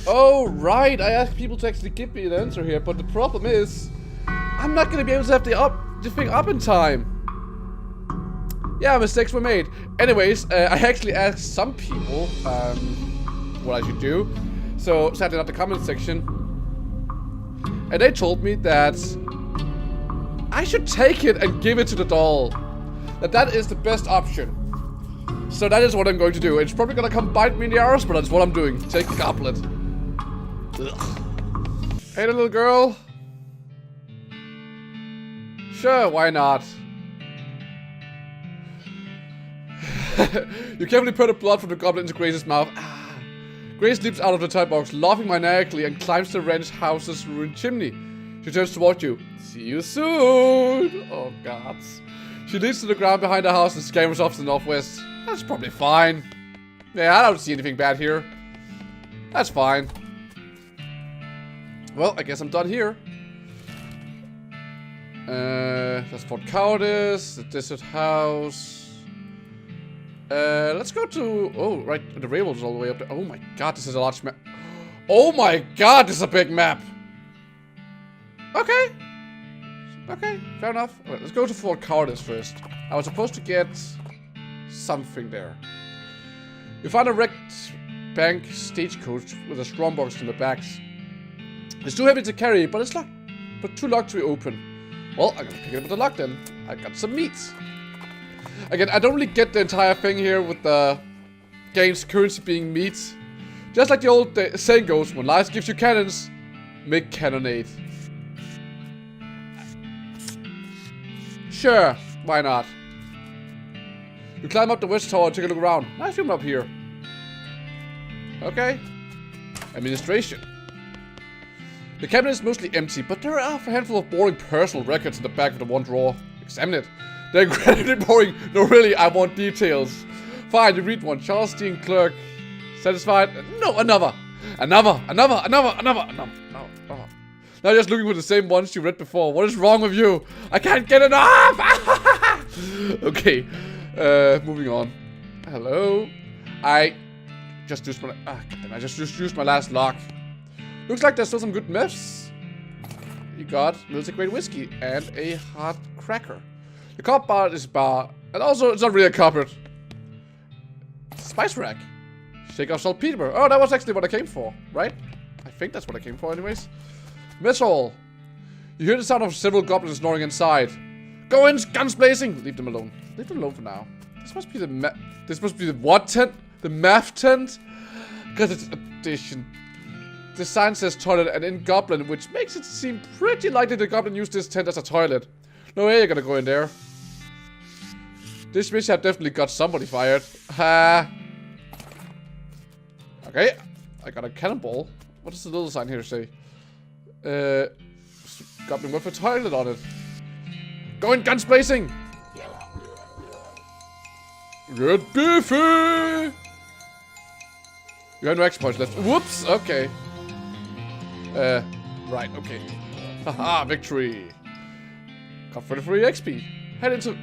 Oh, right. I asked people to actually give me an answer here, but the problem is I'm not gonna be able to have the thing up in time. Yeah, mistakes were made. Anyways, I actually asked some people what I should do. So, sadly not the comment section. And they told me that I should take it and give it to the doll. That is the best option. So that is what I'm going to do. It's probably gonna come bite me in the arse, but that's what I'm doing. Take the goblet. Ugh. Hey, little girl. Sure, why not? You carefully put the blood from the goblet into Grace's mouth. Ah. Grace leaps out of the toy box, laughing maniacally, and climbs the ranch house's ruined chimney. She turns toward you. See you soon! Oh, God. She leads to the ground behind the house and scampers off to the northwest. That's probably fine. Yeah, I don't see anything bad here. That's fine. Well, I guess I'm done here. That's Fort Cowardice, the desert house. Let's go to... Oh, right, the railroad's all the way up there. Oh my god, this is a large map. Oh my god, this is a big map. Okay. Okay, fair enough. Alright, let's go to Fort Cowardice first. I was supposed to get something there. You find a wrecked bank stagecoach with a strongbox in the backs. It's too heavy to carry, but it's locked. But too locked to be open. Well, I'm gonna pick it up with the lock then. I got some meat. Again, I don't really get the entire thing here with the game's currency being meat. Just like the old saying goes, when life gives you cannons, make cannonade. Sure, why not? You climb up the west tower and take a look around. Nice room up here. Okay. Administration. The cabinet is mostly empty, but there are a handful of boring personal records in the back of the one drawer. Examine it. They're incredibly boring. No, really, I want details. Fine, you read one. Charles Dean Clerk. Satisfied? No, another. Another. No. Now just looking for the same ones you read before. What is wrong with you? I can't get enough! Okay. Moving on. Hello? I just used my... I just used my last lock. Looks like there's still some good myths. You got Milton Great Whiskey and a hot cracker. The cupboard is bar. And also, it's not really a cupboard. Spice rack. Shake off saltpeter. Oh, that was actually what I came for, right? I think that's what I came for anyways. Missile. You hear the sound of several goblins snoring inside. Go in, guns blazing. Leave them alone. Leave them alone for now. This must be the This must be the what tent? The math tent? Because it's addition. The sign says toilet and in goblin, which makes it seem pretty likely the goblin used this tent as a toilet. No way you're gonna go in there. This mission definitely got somebody fired. Ha. Okay, I got a cannonball. What does the little sign here say? Goblin with a toilet on it. Go in, guns blazing! Get beefy! You have no exploits left. Whoops, okay. Right, okay. Haha, victory. Got 33 XP. Head into...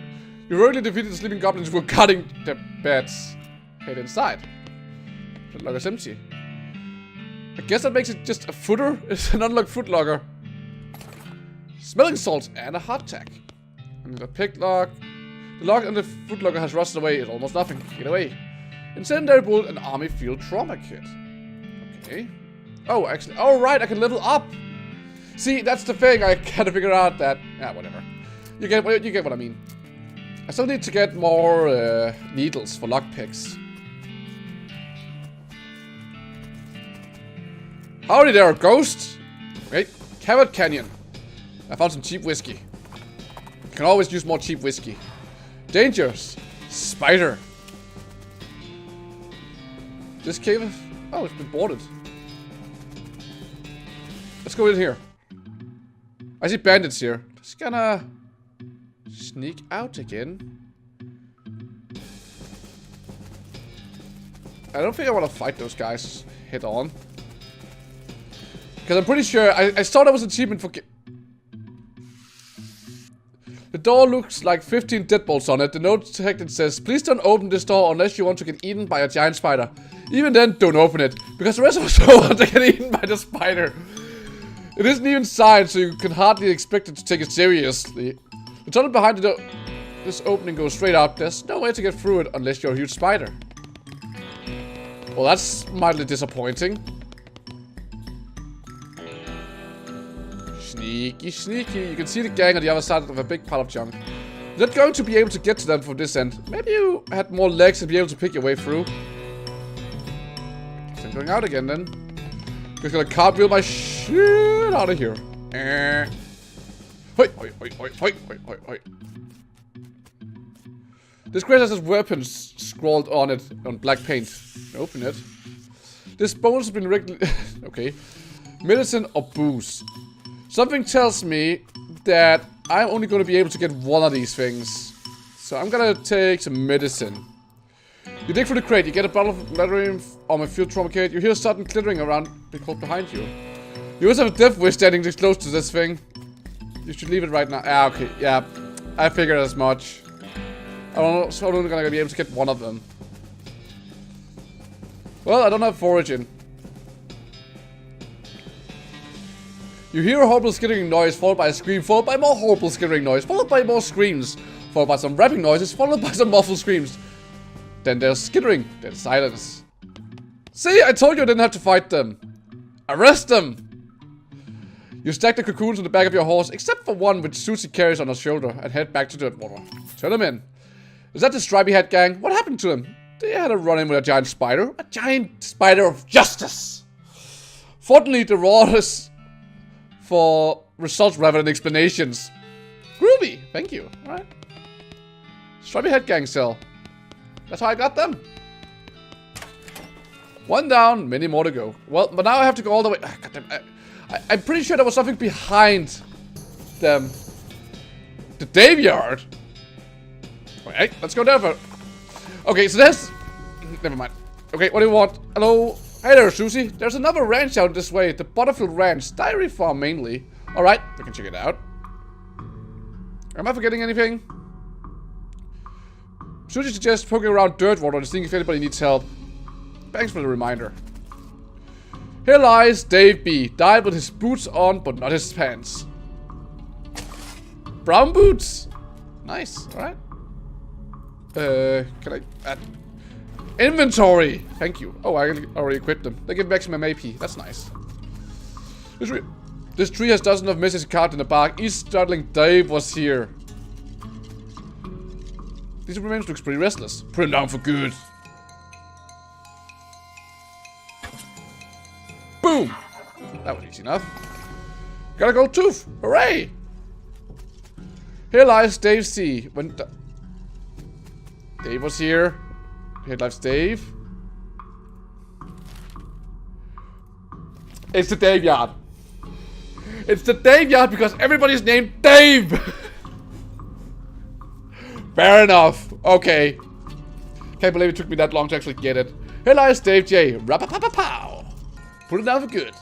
You rarely defeated the sleeping goblins who were cutting their beds. Head inside. The logger's empty. I guess that makes it just a footer. It's an unlocked foot logger. Smelling salts and a hot tack. And the pick lock. The lock and the foot logger has rusted away. It's almost nothing. Get away. Incendiary bullet and army field trauma kit. Okay. Oh, actually. Oh, right. I can level up. See, that's the thing. I can't figure out that. Yeah, whatever. You get what I mean. I still need to get more needles for lockpicks. Howdy there, ghost! Okay, Carrot Canyon. I found some cheap whiskey. Can always use more cheap whiskey. Dangers. Spider. This cave... Oh, it's been boarded. Let's go in here. I see bandits here. Just gonna... sneak out again. I don't think I want to fight those guys head on. Because I'm pretty sure I saw there was an achievement for The door looks like 15 deadbolts on it. The note detected says, please don't open this door unless you want to get eaten by a giant spider. Even then, don't open it, because the rest of us don't want to get eaten by the spider. It isn't even signed, so you can hardly expect it to take it seriously. The tunnel behind this opening goes straight up. There's no way to get through it unless you're a huge spider. Well, that's mildly disappointing. Sneaky, sneaky. You can see the gang on the other side of a big pile of junk. You're not going to be able to get to them from this end. Maybe you had more legs and be able to pick your way through. So I'm going out again then. Just gonna cartwheel my shit out of here. Hoi, hoi, hoi, hoi, hoi, hoi, hoi. This crate has weapons scrawled on it on black paint. Open it. This bone has been regularly. Okay. Medicine or booze. Something tells me that I'm only going to be able to get one of these things. So I'm gonna take some medicine. You dig through the crate, you get a bottle of Laterin on a field trauma kit. You hear a sudden clittering around the court behind you. You also have a death wish standing this close to this thing. You should leave it right now. Ah, okay, yeah. I figured as much. I'm only gonna be able to get one of them. Well, I don't have foraging. You hear a horrible skittering noise, followed by a scream, followed by more horrible skittering noise, followed by more screams, followed by some rapping noises, followed by some muffled screams. Then there's skittering, then silence. See, I told you I didn't have to fight them. Arrest them! You stack the cocoons on the back of your horse, except for one which Susie carries on her shoulder, and head back to the water. Turn them in. Is that the stripy head gang? What happened to them? They had a run-in with a giant spider. A giant spider of justice! Fortunately, the reward is for results rather than explanations. Groovy! Thank you. Alright. Stripy head gang cell. That's how I got them. One down, many more to go. Well, but now I have to go all the way. Goddamn, I'm pretty sure there was something behind them. The graveyard. Okay, let's go there. Okay, so there's. Never mind. Okay, what do you want? Hello. Hey there, Susie. There's another ranch out this way. The Butterfield Ranch. Dairy farm mainly. Alright, we can check it out. Am I forgetting anything? Susie suggests poking around dirt water and seeing if anybody needs help. Thanks for the reminder. Here lies Dave B. Died with his boots on, but not his pants. Brown boots. Nice. Alright. Can I add inventory? Thank you. Oh, I already equipped them. They give back some AP. That's nice. This tree has dozens of messages carved in the bark. Each startling Dave was here. These remains looks pretty restless. Put him down for good. Boom! That was easy enough. Got a gold tooth! Hooray! Here lies Dave C. When Dave was here. Here lies Dave. It's the Dave yard. It's the Dave yard because everybody's named Dave! Fair enough. Okay. Can't believe it took me that long to actually get it. Here lies Dave J. Rap-a-pa-pa-pow. Put it down for good.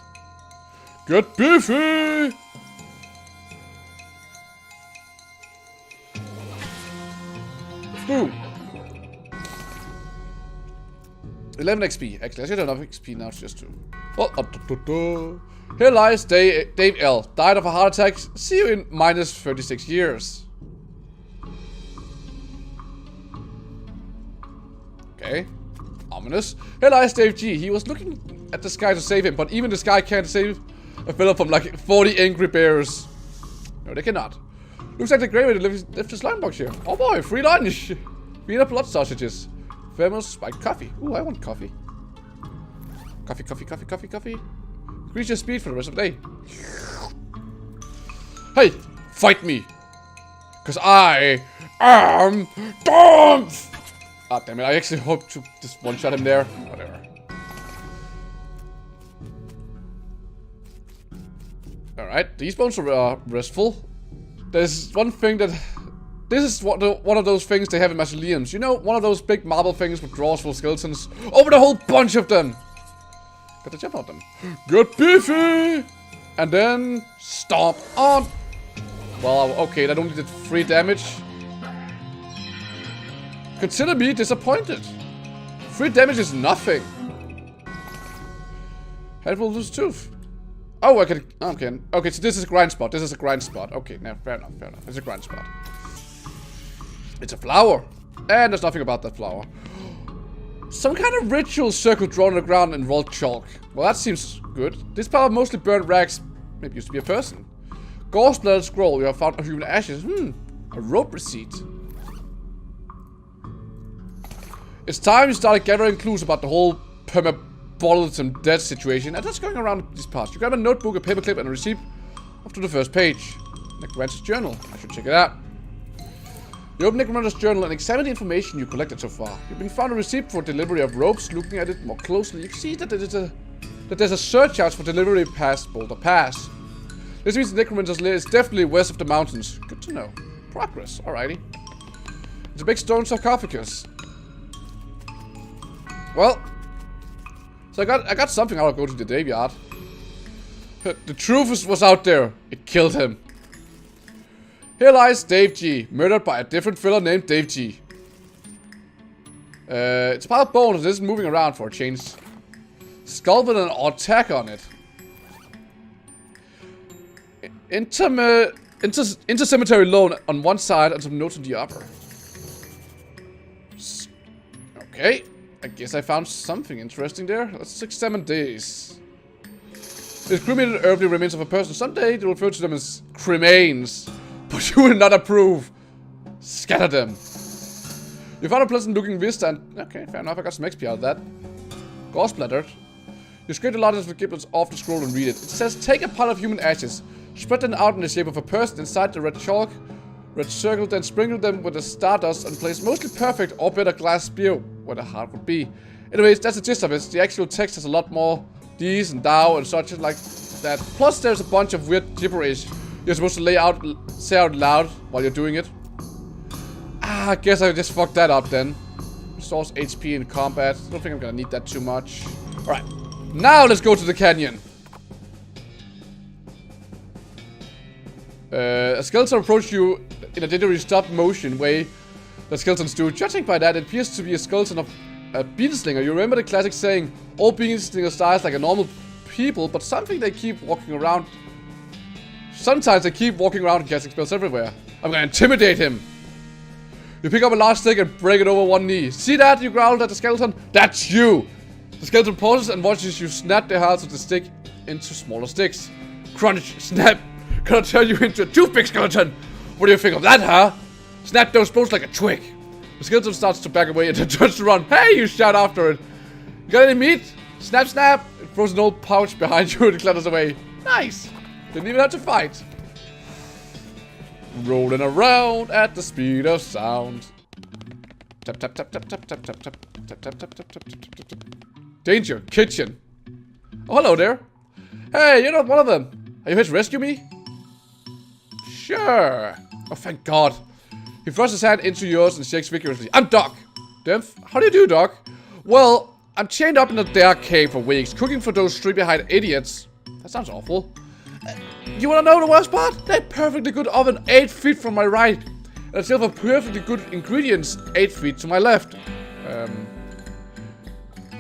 Get beefy! Boom. 11 XP. Actually, I should have enough XP now just to. Oh, here lies Dave L. Died of a heart attack. See you in minus 36 years. Okay. Ominous. Here lies Dave G. He was looking at the sky to save him, but even the sky can't save a fella from like 40 angry bears. No, they cannot. Looks like the graveyard left his lunchbox here. Oh boy, free lunch! Peanut blood sausages. Famous spiked coffee. Ooh, I want coffee. Coffee, coffee, coffee, coffee, coffee. Increase your speed for the rest of the day. Hey, fight me! Cause I am Dance! Ah, damn it, I actually hope to just one-shot him there. Whatever. Alright, these bones are restful. There's one thing that... This is one of those things they have in mausoleums. You know, one of those big marble things with drawers full of skeletons. Over the whole bunch of them! Got to jump on them. Get beefy! And then stomp on. Well, okay, that only did 3 damage. Consider me disappointed. 3 damage is nothing. Head will lose tooth. Oh, I can. Okay. Okay, so this is a grind spot. This is a grind spot. Okay, now fair enough, fair enough. It's a grind spot. It's a flower. And there's nothing about that flower. Some kind of ritual circle drawn on the ground in rolled chalk. Well, that seems good. This pile of mostly burnt rags maybe used to be a person. Gauze blood scroll. You have found human ashes. A rope receipt. It's time you started gathering clues about the whole permabolitum death situation. And that's going around these parts. You grab a notebook, a paperclip, and a receipt up to the first page. Necromancer's journal. I should check it out. You open Necromancer's journal and examine the information you collected so far. You've been found a receipt for delivery of ropes. Looking at it more closely, you can see that there's a surcharge for delivery past Boulder Pass. This means the Necromancer's lair is definitely west of the mountains. Good to know. Progress, alrighty. It's a big stone sarcophagus. Well, so I got something out of going to the graveyard. The truth was out there. It killed him. Here lies Dave G, murdered by a different fella named Dave G. It's a pile of bones and isn't moving around for a change. Skull with an odd tack on it. Inter-cemetery loan on one side and some notes on the other. Okay, I guess I found something interesting there. Let's examine these. These cremated earthly remains of a person. Someday they will refer to them as cremains. But you will not approve. Scatter them. You found a pleasant looking vista and... Okay, fair enough, I got some XP out of that. Gore splattered. You scrape the largest giblets off the scroll and read it. It says, take a pile of human ashes. Spread them out in the shape of a person inside the red chalk. Red circle, then sprinkle them with the stardust and place mostly perfect or better glass spear where the heart would be. Anyways, that's the gist of it. The actual text has a lot more D's and thou and such like that. Plus there's a bunch of weird gibberish you're supposed to say out loud while you're doing it. Ah, I guess I just fucked that up then. Restores HP in combat. I don't think I'm gonna need that too much. Alright, now let's go to the canyon. A skeleton approached you in a jittery stop motion way that skeletons do. Judging by that, it appears to be a skeleton of a beetle slinger. You remember the classic saying, all beetle slingers dies like a normal people, but something they keep walking around. Sometimes they keep walking around and casting spells everywhere. I'm gonna intimidate him. You pick up a large stick and break it over one knee. See that? You growled at the skeleton? That's you! The skeleton pauses and watches you snap the hearts of the stick into smaller sticks. Crunch, snap. Gonna turn you into a toothpick, skeleton! What do you think of that, huh? Snap those bones like a twig. The skeleton starts to back away and then turns to run. Hey, you shout after it. You got any meat? Snap, snap. It throws an old pouch behind you and clatters away. Nice. Didn't even have to fight. Rolling around at the speed of sound. Tap, tap, tap, tap, tap, tap, tap, tap, tap, tap, tap, tap, tap, tap, tap. Danger, kitchen. Oh, hello there. Hey, you're not one of them. Are you here to rescue me? Sure. Oh, thank God. He thrusts his hand into yours and shakes vigorously. I'm Doc. Demph, how do you do, Doc? Well, I'm chained up in a dark cave for weeks, cooking for those street-behind idiots. That sounds awful. You wanna know the worst part? That perfectly good oven 8 feet from my right. And a shelf of perfectly good ingredients 8 feet to my left.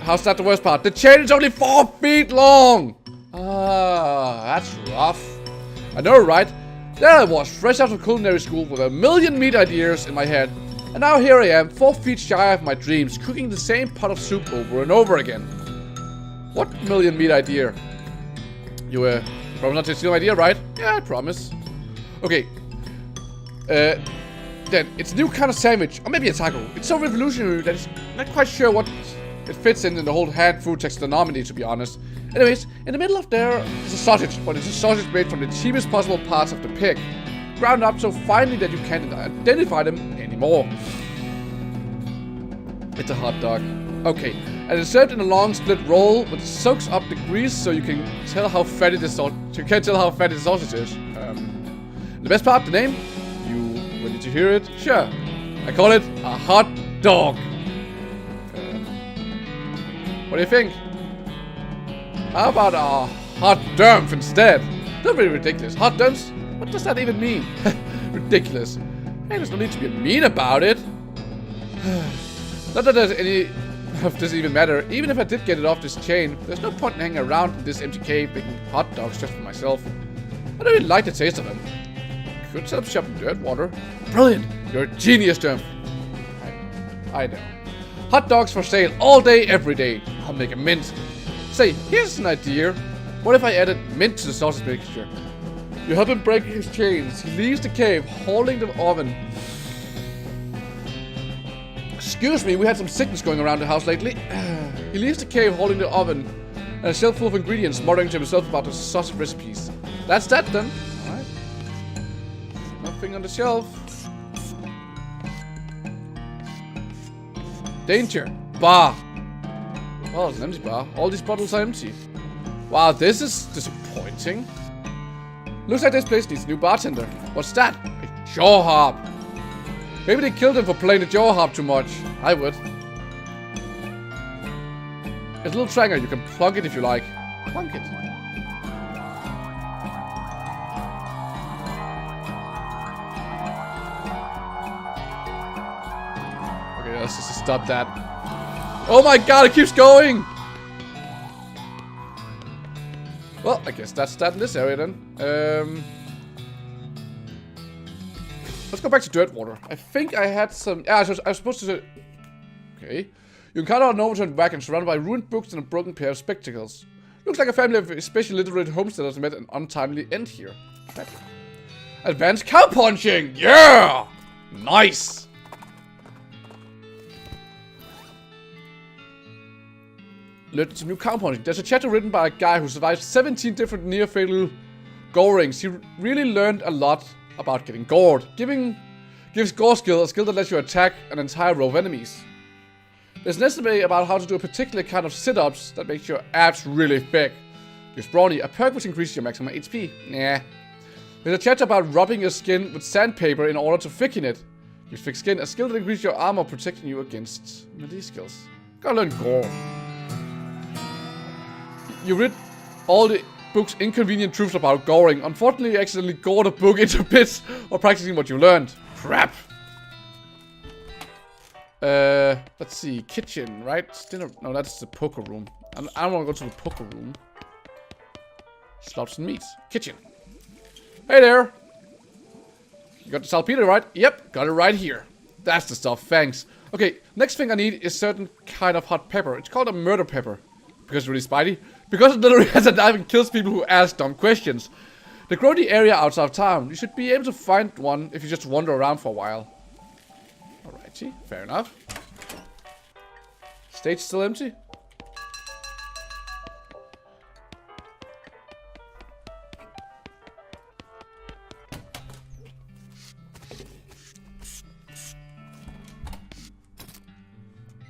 How's that the worst part? The chain is only 4 feet long! Ah, that's rough. I know, right? There I was, fresh out of culinary school with a million meat ideas in my head. And now here I am, 4 feet shy of my dreams, cooking the same pot of soup over and over again. What million meat idea? You, promise not to steal my idea, right? Yeah, I promise. Okay. Then, it's a new kind of sandwich, or maybe a taco. It's so revolutionary that it's not quite sure what it fits in the whole hand food taxonomy, to be honest. Anyways, in the middle of there is a sausage, but it's a sausage made from the cheapest possible parts of the pig. Ground up so finely that you can't identify them anymore. It's a hot dog. Okay, and it's served in a long split roll, which soaks up the grease so you can tell how fatty the sausage is. The best part, the name? You ready to hear it? Sure. I call it a hot dog. What do you think? How about a hot dump instead? Don't be ridiculous. Hot dumps? What does that even mean? Ridiculous. Hey, there's no need to be mean about it. Not that there's any of this even matter. Even if I did get it off this chain, there's no point in hanging around in this empty cave making hot dogs just for myself. I don't really like the taste of them. Could set up shop in Dirtwater. Brilliant! You're a genius, Jump. I know. Hot dogs for sale all day, every day. I'll make a mint. Say, here's an idea. What if I added mint to the sausage mixture? You help him break his chains. He leaves the cave holding the oven. Excuse me, we had some sickness going around the house lately. He leaves the cave holding the oven and a shelf full of ingredients, muttering to himself about the sausage recipes. That's that then. Alright. Nothing on the shelf. Danger. Bar. Well, it's an empty bar. All these bottles are empty. Wow, this is disappointing. Looks like this place needs a new bartender. What's that? A jaw harp. Maybe they killed him for playing the jaw harp too much. I would. It's a little tranger. You can plunk it if you like. Plunk it. Okay, let's just stop that. Oh my god, it keeps going! Well, I guess that's that in this area then. Let's go back to Dirtwater. I think I had some... Yeah, I was supposed to... Okay. You encounter an overturned wagon surrounded by ruined books and a broken pair of spectacles. Looks like a family of especially literate homesteaders met an untimely end here. Advanced cow punching! Yeah! Nice! Learned some new cow punching. There's a chapter written by a guy who survived 17 different near-fatal gorings. He really learned a lot about getting gored. Gives gore skill, a skill that lets you attack an entire row of enemies. There's an estimate about how to do a particular kind of sit-ups that makes your abs really thick. Gives Brawny, a perk which increases your maximum HP. Nah. There's a chapter about rubbing your skin with sandpaper in order to thicken it. Gives thick skin, a skill that increases your armor, protecting you against these skills. Gotta learn gore. You read all the book's inconvenient truths about goring. Unfortunately, you accidentally gore the book into bits while practicing what you learned. Crap. Let's see. Kitchen, right? Dinner. No, that's the poker room. I don't want to go to the poker room. Slots and meats. Kitchen. Hey there. You got the saltpeter, right? Yep, got it right here. That's the stuff. Thanks. Okay, next thing I need is certain kind of hot pepper. It's called a murder pepper. Because it's really spicy. Because it literally has a knife and kills people who ask dumb questions. They grow in the area outside of town. You should be able to find one if you just wander around for a while. Alrighty, fair enough. Stage still empty?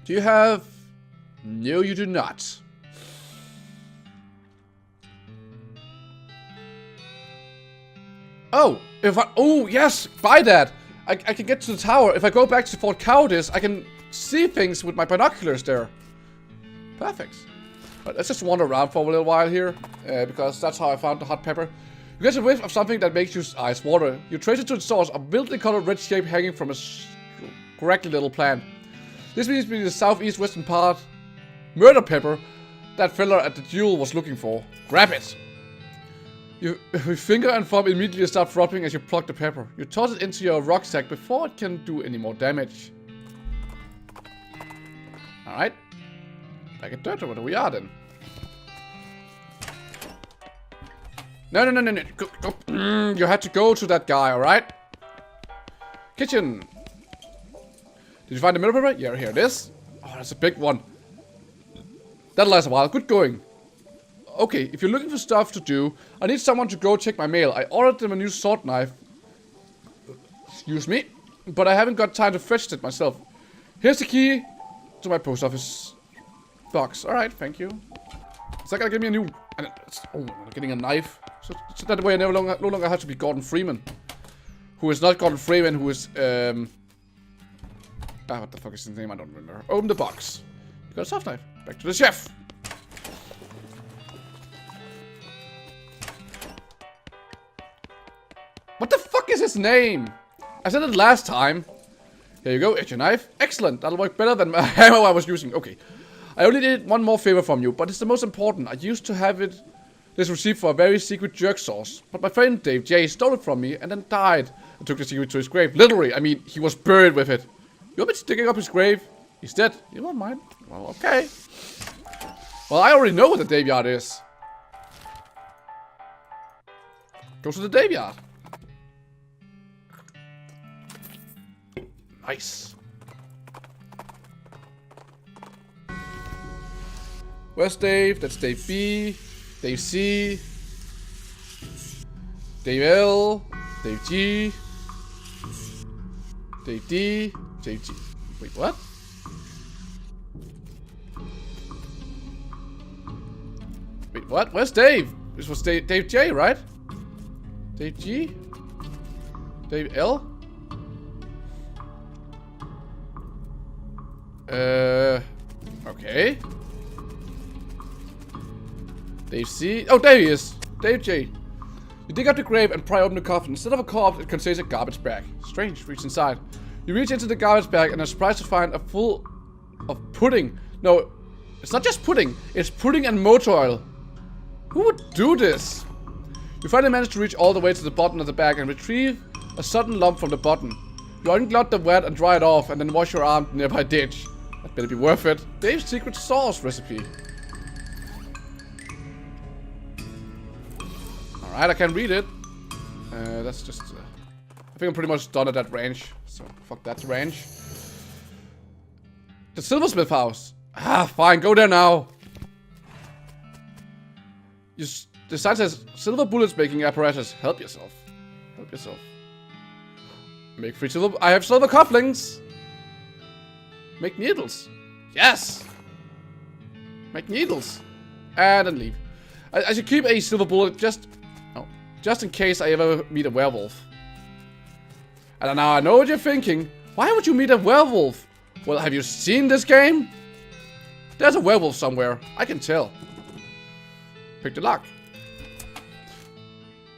Do you have... No, you do not. Oh, oh yes, buy that. I can get to the tower. If I go back to Fort Cowardice, I can see things with my binoculars there. Perfect. But let's just wander around for a little while here, because that's how I found the hot pepper. You get a whiff of something that makes your eyes water. You trace it to the source, a wildly colored red shape hanging from a scraggly little plant. This means to be the southeast-western part. Murder pepper that fella at the duel was looking for. Grab it. Your finger and thumb immediately start throbbing as you pluck the pepper. You toss it into your rucksack before it can do any more damage. Alright. Back at Dirtwater we are then. No. Go. You had to go to that guy, alright? Kitchen. Did you find the murder pepper? Yeah, here it is. Oh, that's a big one. That'll last a while. Good going. Okay, if you're looking for stuff to do, I need someone to go check my mail. I ordered them a new sword knife. Excuse me. But I haven't got time to fetch it myself. Here's the key to my post office box. Alright, thank you. Is that gonna give me a new... Oh, I'm getting a knife. So that way I no longer have to be Gordon Freeman. Who is not Gordon Freeman, who is... what the fuck is his name? I don't remember. Open the box. You got a soft knife. Back to the chef. What the fuck is his name? I said it last time. Here you go, it's your knife. Excellent, that'll work better than my hammer I was using. Okay. I only did one more favor from you, but it's the most important. I used to have this recipe for a very secret jerk sauce. But my friend Dave J stole it from me and then died. And took the secret to his grave. Literally, I mean, he was buried with it. You want me to digging up his grave? He's dead. You won't mind. Well, okay. Well, I already know what the graveyard is. Go to the graveyard. Nice. Where's Dave? That's Dave B. Dave C. Dave L. Dave G. Dave D. Dave G. Wait, what? Wait, what? Where's Dave? This was Dave J, right? Dave G? Dave L? Okay. Dave C. Oh, there he is. Dave J. You dig up the grave and pry open the coffin. Instead of a corpse, it contains a garbage bag. Strange. Reach inside. You reach into the garbage bag and are surprised to find a full of pudding. No, it's not just pudding. It's pudding and motor oil. Who would do this? You finally manage to reach all the way to the bottom of the bag and retrieve a sudden lump from the bottom. You unclog the wet and dry it off and then wash your arm in the nearby ditch. That better be worth it. Dave's secret sauce recipe. Alright, I can read it. That's just... I think I'm pretty much done at that range. So, fuck that range. The silversmith house. Ah, fine, go there now. The sign says, silver bullets making apparatus. Help yourself. Help yourself. Make free silver... I have silver cufflinks. Make needles. Yes. Make needles. And then leave. I should keep a silver bullet just in case I ever meet a werewolf. And now I know what you're thinking. Why would you meet a werewolf? Well, have you seen this game? There's a werewolf somewhere. I can tell. Pick the lock.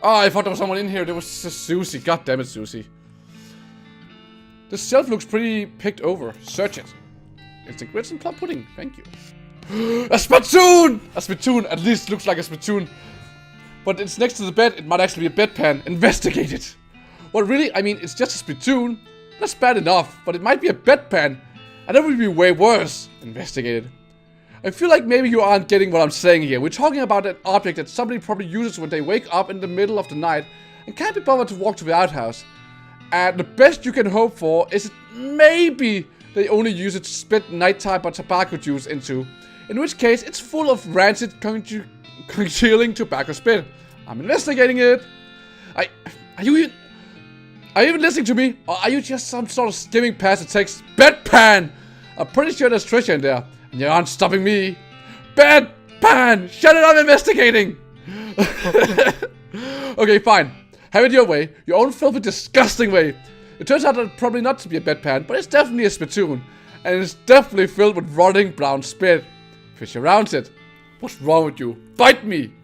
Oh, I thought there was someone in here. There was Susie. God damn it, Susie. This shelf looks pretty picked over. Search it. Instant grits and plum pudding. Thank you. A spittoon! A spittoon at least looks like a spittoon. But it's next to the bed. It might actually be a bedpan. Investigate it. Well, really? I mean, it's just a spittoon. That's bad enough. But it might be a bedpan. And that would be way worse. Investigate it. I feel like maybe you aren't getting what I'm saying here. We're talking about an object that somebody probably uses when they wake up in the middle of the night and can't be bothered to walk to the outhouse. And the best you can hope for is maybe they only use it to spit nighttime or tobacco juice into. In which case, it's full of rancid, congealing tobacco spit. I'm investigating it. Are you even listening to me? Or are you just some sort of skimming past the text? Bedpan! I'm pretty sure there's treasure in there. And you aren't stopping me. Bedpan! Shut it, I'm investigating! Okay, fine. Have it your way. Your own filthy, disgusting way. It turns out that probably not to be a bedpan, but it's definitely a spittoon. And it's definitely filled with rotting brown spit. Fish around it. What's wrong with you? Bite me!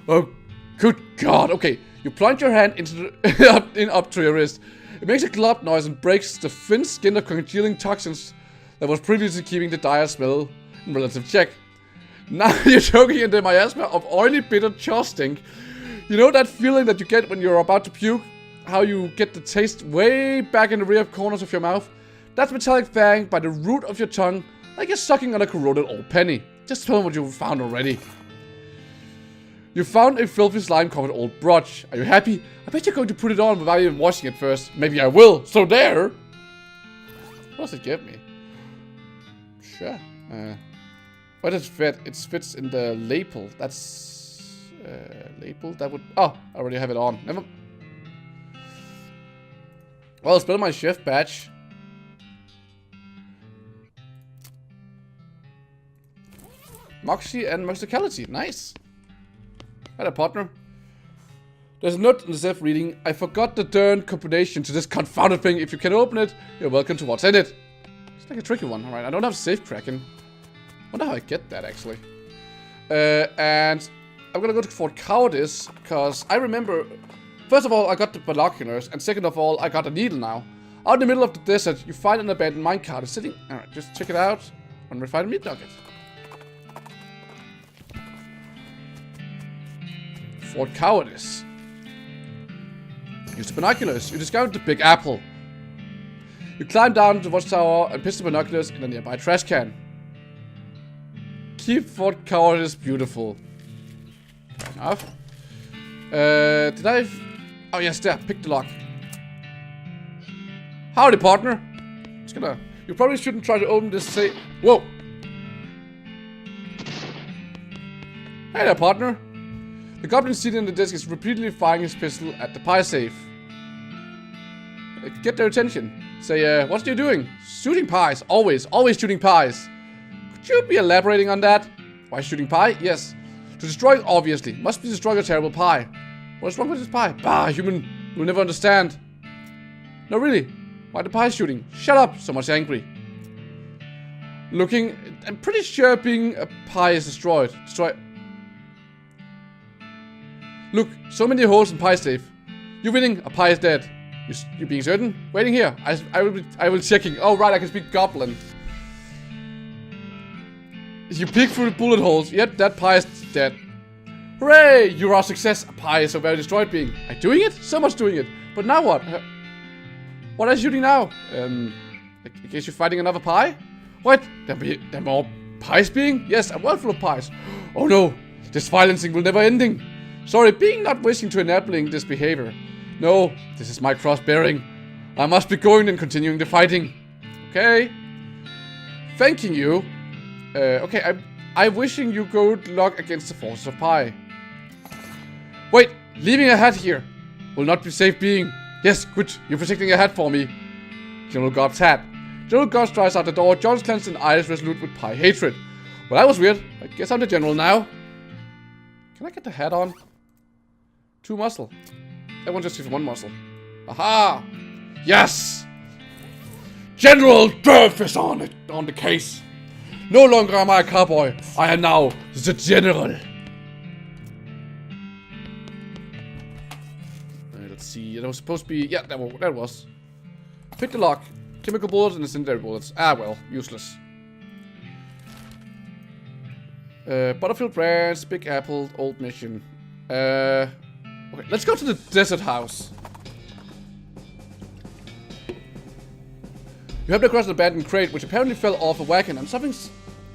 Oh, good God. Okay, you plunge your hand into the, up to your wrist. It makes a glop noise and breaks the thin skin of congealing toxins that was previously keeping the dire smell in relative check. Now you're choking in the miasma of oily, bitter chaw stink. You know that feeling that you get when you're about to puke? How you get the taste way back in the rear corners of your mouth? That's metallic fang by the root of your tongue, like you're sucking on a corroded old penny. Just tell me what you found already. You found a filthy slime-covered old brooch. Are you happy? I bet you're going to put it on without even washing it first. Maybe I will. So there! What does it give me? Sure. Where does it fit? It fits in the label. That's... label? That would... Oh, I already have it on. Never... Well, it's better my chef badge. Moxie and musicality. Nice. Hello, partner. There's a note in the Zeph reading. I forgot the darn combination to this confounded thing. If you can open it, you're welcome to what's in it. It's like a tricky one. Alright, I don't have safe cracking. Wonder how I get that, actually. And I'm gonna go to Fort Cowardice, because I remember First of all, I got the binoculars, and second of all, I got a needle now. Out in the middle of the desert, you find an abandoned minecart. It's sitting... Alright, just check it out. Unrefined meat nugget. Fort Cowardice. Use the binoculars. You discovered the Big Apple. You climb down the watchtower and pitch the binoculars in a nearby trash can. Keep Fort Cowardice beautiful. Fair enough. Did I... Oh yes, there. Pick the lock. Howdy, partner. Just gonna... You probably shouldn't try to open this safe. Whoa! Hey there, partner. The goblin seated in the desk is repeatedly firing his pistol at the pie safe. Get their attention. Say, what are you doing? Shooting pies. Always shooting pies. Could you be elaborating on that? Why shooting pie? Yes. To destroy it, obviously. Must be destroying a terrible pie. What's wrong with this pie? Bah, human will never understand. No, really. Why the pie shooting? Shut up. So much angry. Looking, I'm pretty sure being a pie is destroyed. Look, so many holes in pie safe. You winning, a pie is dead. You being certain? Waiting here. I will checking. Oh right, I can speak goblin. You peek through the bullet holes. Yep, that pie is dead. Hooray! You are a success. A pie is so very destroyed being. I'm doing it? So much doing it. But now what? What are you shooting now? In case you're fighting another pie? What? There more pies being? Yes, a world full of pies. Oh no! This violencing will never ending. Sorry, being not wishing to enabling this behavior. No, this is my cross-bearing. I must be going and continuing the fighting. Okay. Thanking you. Okay, I'm wishing you good luck against the forces of pie. Wait, leaving a hat here will not be safe being. Yes, good. You're protecting a hat for me. General Gobb's hat. General Gobb strides out the door, John's clenched and eyes resolute with pie hatred. Well, that was weird. I guess I'm the general now. Can I get the hat on? 2 muscle. Everyone just sees 1 muscle. Aha! Yes! General Durf is on the case. No longer am I a cowboy. I am now the general. Let's see. That was supposed to be... Yeah, that was. Pick the lock. Chemical bullets and incendiary bullets. Ah, well. Useless. Butterfield Branch, Big Apple, Old Mission. Okay, let's go to the desert house. You have across an abandoned crate, which apparently fell off a wagon, and something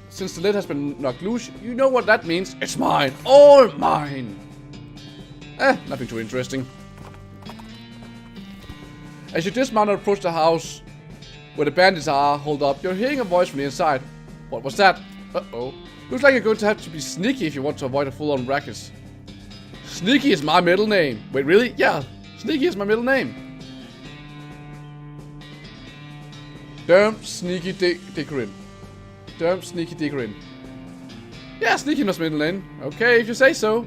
since the lid has been knocked loose. You know what that means? It's mine. All mine. Nothing too interesting. As you dismount and approach the house where the bandits are holed up, you're hearing a voice from the inside. What was that? Uh-oh. Looks like you're going to have to be sneaky if you want to avoid a full-on racket. Sneaky is my middle name. Wait, really? Yeah, Sneaky is my middle name. Damn sneaky dickerin. Damn sneaky dickerin. Yeah, Sneaky is my middle name. Okay, if you say so.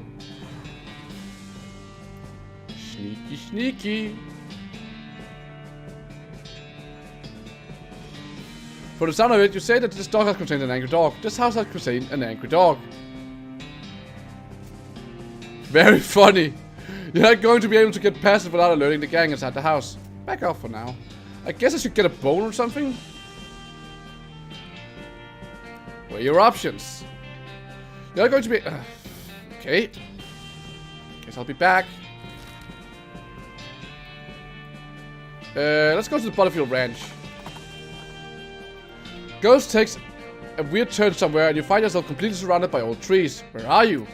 Sneaky, sneaky. For the sound of it, you say that this dog has contained an angry dog. This house has contained an angry dog. Very funny. You're not going to be able to get past it without alerting the gang inside the house. Back off for now. I guess I should get a bone or something. What are your options? You're not going to be... okay. Guess I'll be back. Let's go to the Butterfield Ranch. Ghost takes a weird turn somewhere and you find yourself completely surrounded by old trees. Where are you?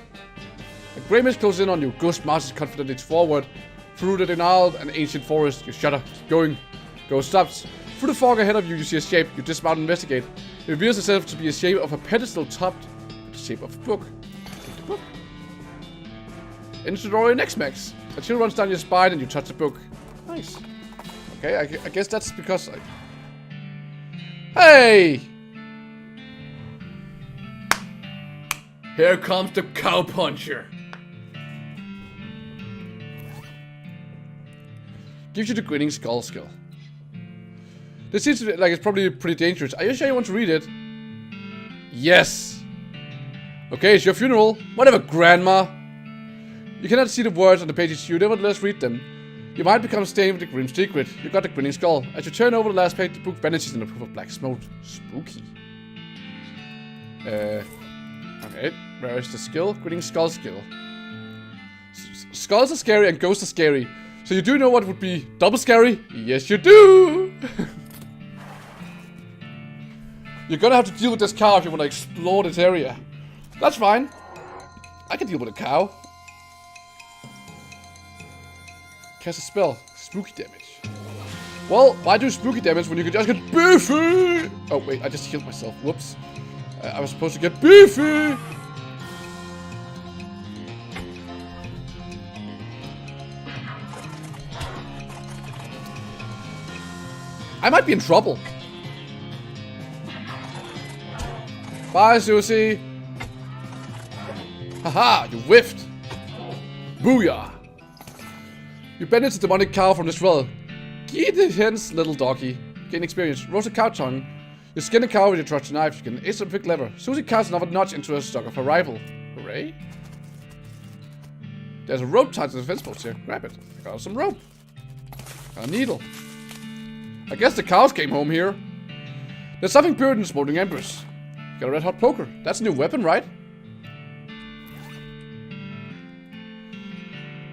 A grey mist closes in on you. Ghost marches confidently forward through the gnarled and ancient forest. You shudder. Keep going. Ghost stops. Through the fog ahead of you, you see a shape. You dismount and investigate. It reveals itself to be a shape of a pedestal topped with the shape of a book. Take the book. Enter the doorway next, Max. A chill runs down your spine and you touch the book. Nice. Okay, I guess that's because I... Hey! Here comes the cowpuncher. Gives you the grinning skull skill. This seems like it's probably pretty dangerous. Are you sure you want to read it? Yes. Okay, it's your funeral. Whatever, Grandma. You cannot see the words on the pages, you nevertheless read them. You might become stained with the grim secret. You got the grinning skull. As you turn over the last page, the book vanishes in a pool of black smoke. Spooky. Okay, where is the skill? Grinning skull skill. Skulls are scary and ghosts are scary. So you do know what would be double scary? Yes, you do! You're gonna have to deal with this cow if you want to explore this area. That's fine. I can deal with a cow. Cast a spell. Spooky damage. Well, why do spooky damage when you can just get beefy? Oh, wait, I just healed myself. Whoops. I was supposed to get beefy. I might be in trouble. Bye, Susie. Haha, you whiffed. Booyah. You bandage the demonic cow from this well. Get the hens, little doggy. Gain experience. Roast a cow tongue. You skin a cow with your trusty knife. You can ace a big lever. Susie casts another notch into a stock of her rival. Hooray. There's a rope tied to the fence post here. Grab it. I got some rope. Got a needle. I guess the cows came home here. There's something buried in smoldering embers. Got a red hot poker. That's a new weapon, right?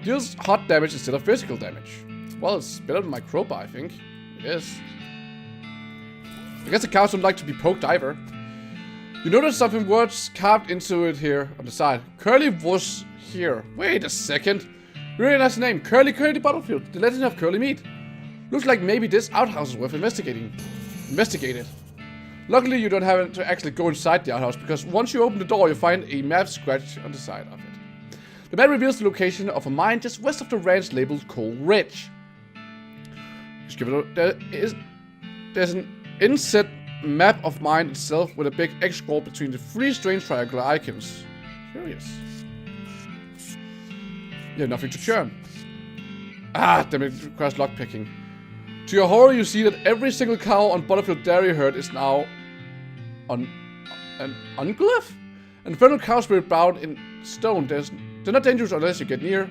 Deals hot damage instead of physical damage. Well, it's better than my crowbar, I think. It is. I guess the cows don't like to be poked either. You notice something words carved into it here on the side. Curly was here. Wait a second. Really nice name. Curly Battlefield. The legend of Curly Meat. Looks like maybe this outhouse is worth investigating. Investigate it. Luckily, you don't have to actually go inside the outhouse, because once you open the door, you find a map scratched on the side of it. The map reveals the location of a mine just west of the ranch labeled Coal Ridge. Just give it there's an inset map of mine itself with a big X scroll between the three strange triangular icons. Curious. You have nothing to churn. Ah, damn it, requires lockpicking. To your horror, you see that every single cow on Butterfield Dairy Herd is now on an unglyph? An infernal cow spirit bound in stone. They're not dangerous unless you get near.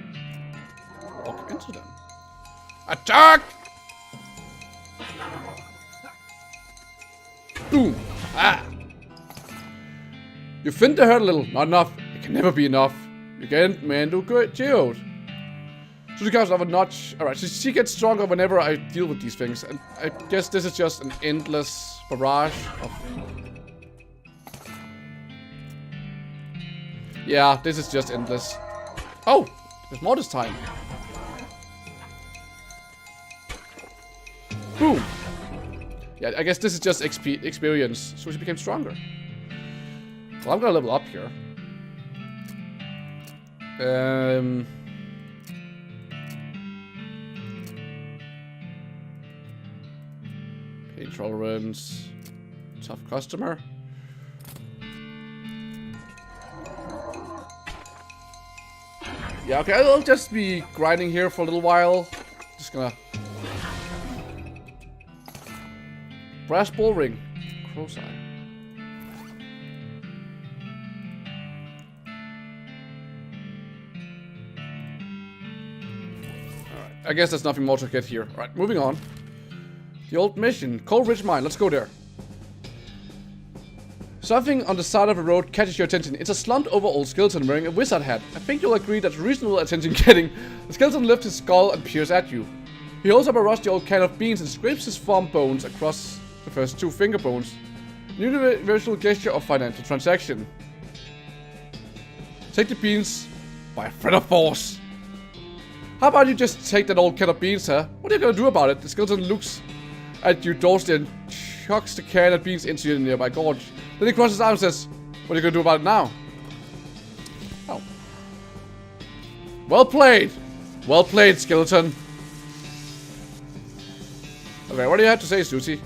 Walk into them. Attack! Boom! Ah! You thinned the herd a little. Not enough. It can never be enough. You get man to go jailed. So the cows have a notch. Alright, so she gets stronger whenever I deal with these things. And I guess this is just an endless barrage of... Yeah, this is just endless. Oh! There's more this time. Boom! Yeah, I guess this is just XP experience. So she became stronger. Well, I'm gonna level up here. Pain tolerance. Tough customer. Yeah, okay, I'll just be grinding here for a little while. Just gonna... Brass ball ring. Crow's eye. Alright, I guess there's nothing more to get here. Alright, moving on. The old mission. Coal Ridge Mine. Let's go there. Something on the side of the road catches your attention. It's a slumped over old skeleton wearing a wizard hat. I think you'll agree that's reasonable attention getting. The skeleton lifts his skull and peers at you. He holds up a rusty old can of beans and scrapes his thumb bones across the first two finger bones. An universal gesture of financial transaction. Take the beans by a thread of force. How about you just take that old can of beans, huh? What are you gonna do about it? The skeleton looks at you dorsely and chucks the can of beans into your nearby gorge. Then he crosses his arms and says, what are you gonna do about it now? Oh. Well played! Well played, skeleton. Okay, what do you have to say, Susie?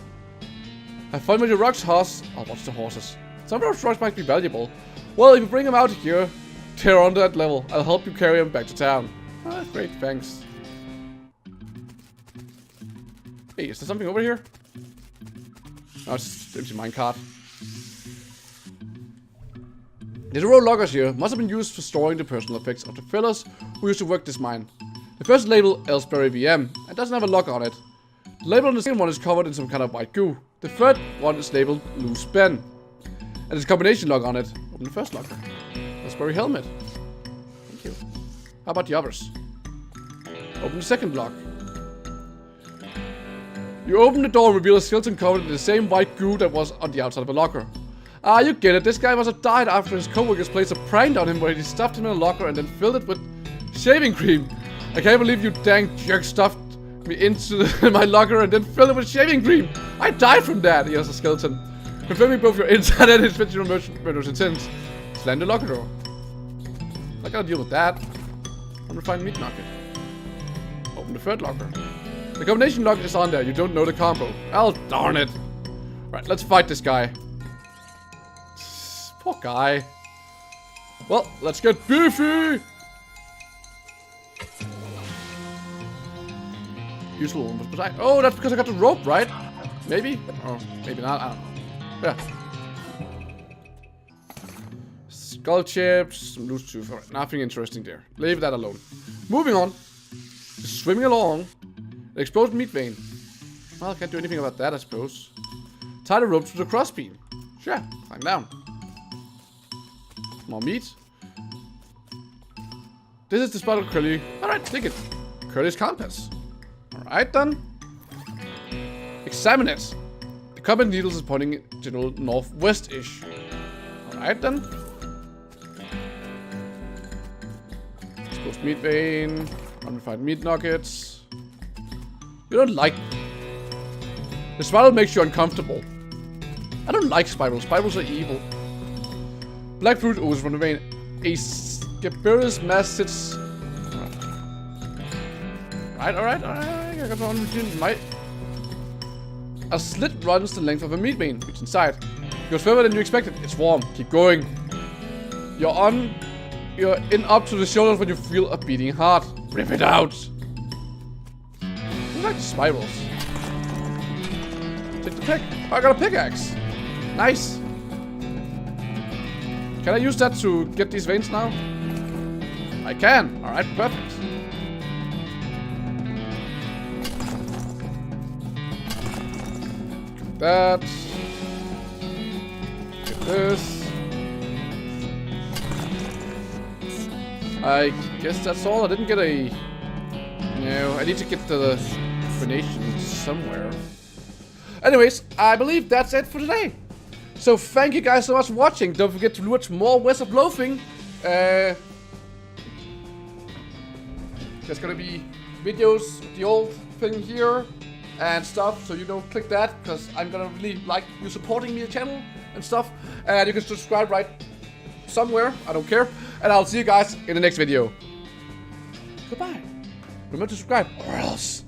Have fun with your rocks, horse. I'll watch the horses. Some of those rocks might be valuable. Well, if you bring them out here, they're on that level. I'll help you carry them back to town. Ah, great, thanks. Hey, is there something over here? Oh, it's empty minecart. The row lockers here must have been used for storing the personal effects of the fellas who used to work this mine. The first label, Ellsbury VM, and doesn't have a lock on it. The label on the second one is covered in some kind of white goo. The third one is labeled Loose Ben. And there's a combination lock on it. Open the first locker. Ellsbury helmet. Thank you. How about the others? Open the second lock. You open the door and reveal a skeleton covered in the same white goo that was on the outside of the locker. Ah, you get it. This guy must have died after his co-workers played a prank on him where he stuffed him in a locker and then filled it with shaving cream. I can't believe you dang jerk stuffed me into my locker and then filled it with shaving cream. I died from that, yells the skeleton. Confirming both your inside and intentional murderous intent. Slam the locker door. I gotta deal with that. Unrefined meat nugget. Open the third locker. The combination lock is on there. You don't know the combo. Oh, darn it. Right, let's fight this guy. Poor guy. Well, let's get beefy. Useful one was beside. Oh, that's because I got the rope, right? Maybe? Oh, maybe not. I don't know. Yeah. Skull chips, some loose tooth. Alright, nothing interesting there. Leave that alone. Moving on. Swimming along. An exposed meat vein. Well, I can't do anything about that, I suppose. Tie the rope to the crossbeam. Sure, climb down. More meat. This is the spot of Curly. Alright, take it. Curly's compass. Alright then. Examine it. The compass needles is pointing general northwest-ish. Alright then. Exposed meat vein. Unrefined meat nuggets. You don't like... The spiral makes you uncomfortable. I don't like spirals. Spirals are evil. Black fruit oozes from the vein. A scabrous mass sits... Alright. I got one between my... A slit runs the length of a meat vein. Reach inside. It goes further than you expected. It's warm. Keep going. You're in up to the shoulders when you feel a beating heart. Rip it out. I like the spirals. Take the pick. Oh, I got a pickaxe. Nice. Can I use that to get these veins now? I can. Alright, perfect. Get that. Get this. I guess that's all. I didn't get a... No, I need to get the explanation somewhere. Anyways, I believe that's it for today. So thank you guys so much for watching. Don't forget to watch more West of Loathing. There's gonna be videos of the old thing here and stuff. So you don't click that because I'm gonna really like you supporting me the channel and stuff. And you can subscribe right somewhere. I don't care. And I'll see you guys in the next video. Goodbye. Remember to subscribe or else